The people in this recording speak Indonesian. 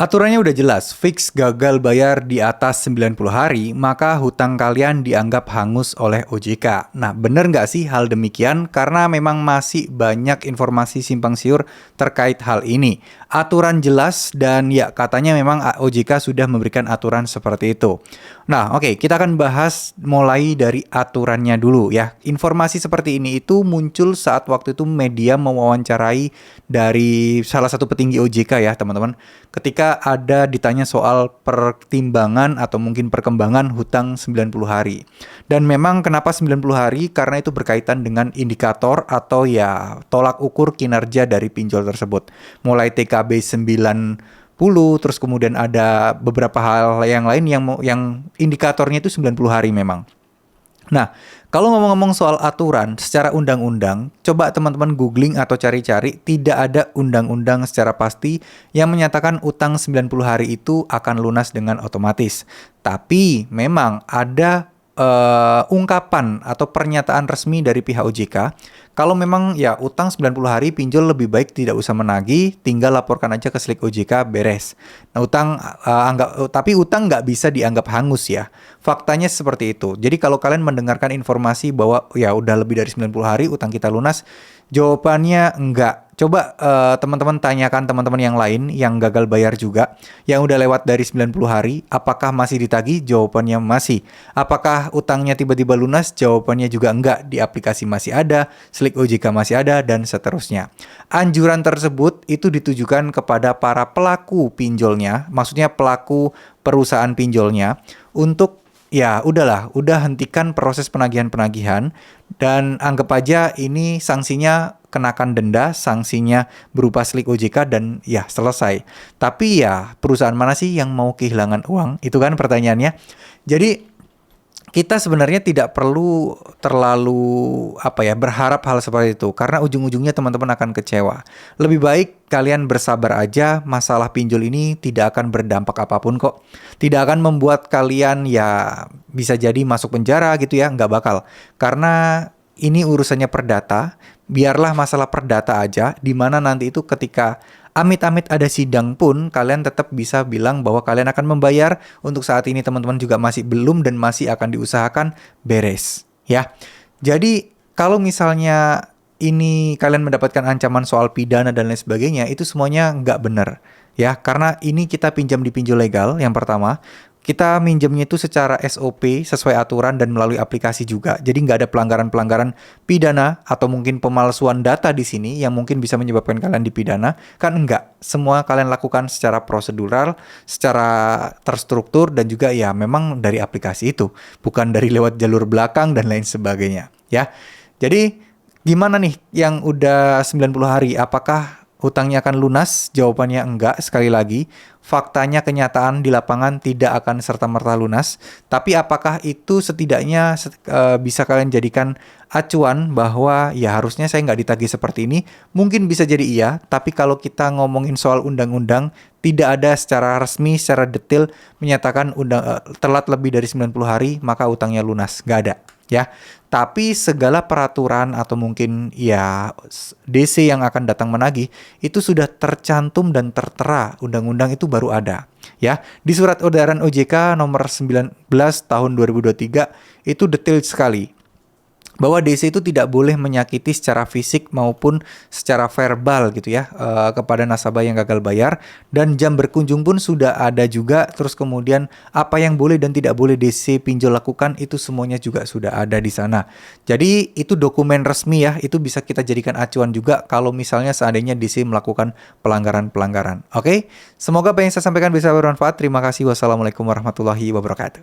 Aturannya udah jelas, fix gagal bayar di atas 90 hari, maka hutang kalian dianggap hangus oleh OJK. Nah, bener nggak sih hal demikian? Karena memang masih banyak informasi simpang siur terkait hal ini. Aturan jelas dan ya katanya memang OJK sudah memberikan aturan seperti itu. Nah, oke, kita akan bahas mulai dari aturannya dulu ya. Informasi seperti ini itu muncul saat waktu itu media mewawancarai dari salah satu petinggi OJK ya, teman-teman. Ketika ada ditanya soal pertimbangan atau mungkin perkembangan hutang 90 hari. Dan memang kenapa 90 hari? Karena itu berkaitan dengan indikator atau ya tolak ukur kinerja dari pinjol tersebut. Mulai TKB 90, terus kemudian ada beberapa hal yang lain yang indikatornya itu 90 hari memang. Nah, kalau ngomong-ngomong soal aturan secara undang-undang, coba teman-teman googling atau cari-cari, tidak ada undang-undang secara pasti yang menyatakan utang 90 hari itu akan lunas dengan otomatis. Tapi memang ada ungkapan atau pernyataan resmi dari pihak OJK, kalau memang ya utang 90 hari pinjol lebih baik tidak usah menagih, tinggal laporkan aja ke Slik OJK beres. Nah, tapi utang nggak bisa dianggap hangus ya. Faktanya seperti itu. Jadi kalau kalian mendengarkan informasi bahwa ya udah lebih dari 90 hari utang kita lunas, jawabannya enggak. Coba teman-teman tanyakan teman-teman yang lain yang gagal bayar juga, yang udah lewat dari 90 hari, apakah masih ditagih? Jawabannya masih. Apakah utangnya tiba-tiba lunas? Jawabannya juga enggak. Di aplikasi masih ada, Slik OJK masih ada, dan seterusnya. Anjuran tersebut itu ditujukan kepada para pelaku pinjolnya, maksudnya pelaku perusahaan pinjolnya, untuk ya udahlah, udah hentikan proses penagihan-penagihan dan anggap aja ini sanksinya kenakan denda, sanksinya berupa Slik OJK dan ya selesai. Tapi ya perusahaan mana sih yang mau kehilangan uang? Itu kan pertanyaannya. Jadi kita sebenarnya tidak perlu terlalu berharap hal seperti itu karena ujung-ujungnya teman-teman akan kecewa. Lebih baik kalian bersabar aja, masalah pinjol ini tidak akan berdampak apapun kok. Tidak akan membuat kalian ya bisa jadi masuk penjara gitu ya, nggak bakal. Karena ini urusannya perdata, biarlah masalah perdata aja, di mana nanti itu ketika amit-amit ada sidang pun, kalian tetap bisa bilang bahwa kalian akan membayar. Untuk saat ini teman-teman juga masih belum dan masih akan diusahakan beres. Ya, jadi kalau misalnya ini kalian mendapatkan ancaman soal pidana dan lain sebagainya, itu semuanya nggak benar. Ya, karena ini kita pinjam di pinjol legal, yang pertama. Kita minjemnya itu secara SOP, sesuai aturan dan melalui aplikasi juga. Jadi nggak ada pelanggaran-pelanggaran pidana atau mungkin pemalsuan data di sini yang mungkin bisa menyebabkan kalian dipidana. Kan enggak. Semua kalian lakukan secara prosedural, secara terstruktur, dan juga ya memang dari aplikasi itu. Bukan dari lewat jalur belakang dan lain sebagainya. Ya. Jadi gimana nih yang udah 90 hari? Apakah hutangnya akan lunas? Jawabannya enggak, sekali lagi. Faktanya kenyataan di lapangan tidak akan serta-merta lunas. Tapi apakah itu setidaknya bisa kalian jadikan acuan bahwa ya harusnya saya nggak ditagih seperti ini? Mungkin bisa jadi iya, tapi kalau kita ngomongin soal undang-undang, tidak ada secara resmi, secara detail menyatakan telat lebih dari 90 hari, maka utangnya lunas. Nggak ada. Ya, tapi segala peraturan atau mungkin ya DC yang akan datang menagih itu sudah tercantum dan tertera, undang-undang itu baru ada. Ya, di surat edaran OJK nomor 19 tahun 2023 itu detail sekali bahwa DC itu tidak boleh menyakiti secara fisik maupun secara verbal gitu ya kepada nasabah yang gagal bayar, dan jam berkunjung pun sudah ada juga. Terus kemudian apa yang boleh dan tidak boleh DC pinjol lakukan itu semuanya juga sudah ada di sana. Jadi itu dokumen resmi ya, itu bisa kita jadikan acuan juga kalau misalnya seandainya DC melakukan pelanggaran-pelanggaran. Oke, semoga apa yang saya sampaikan bisa bermanfaat. Terima kasih. Wassalamualaikum warahmatullahi wabarakatuh.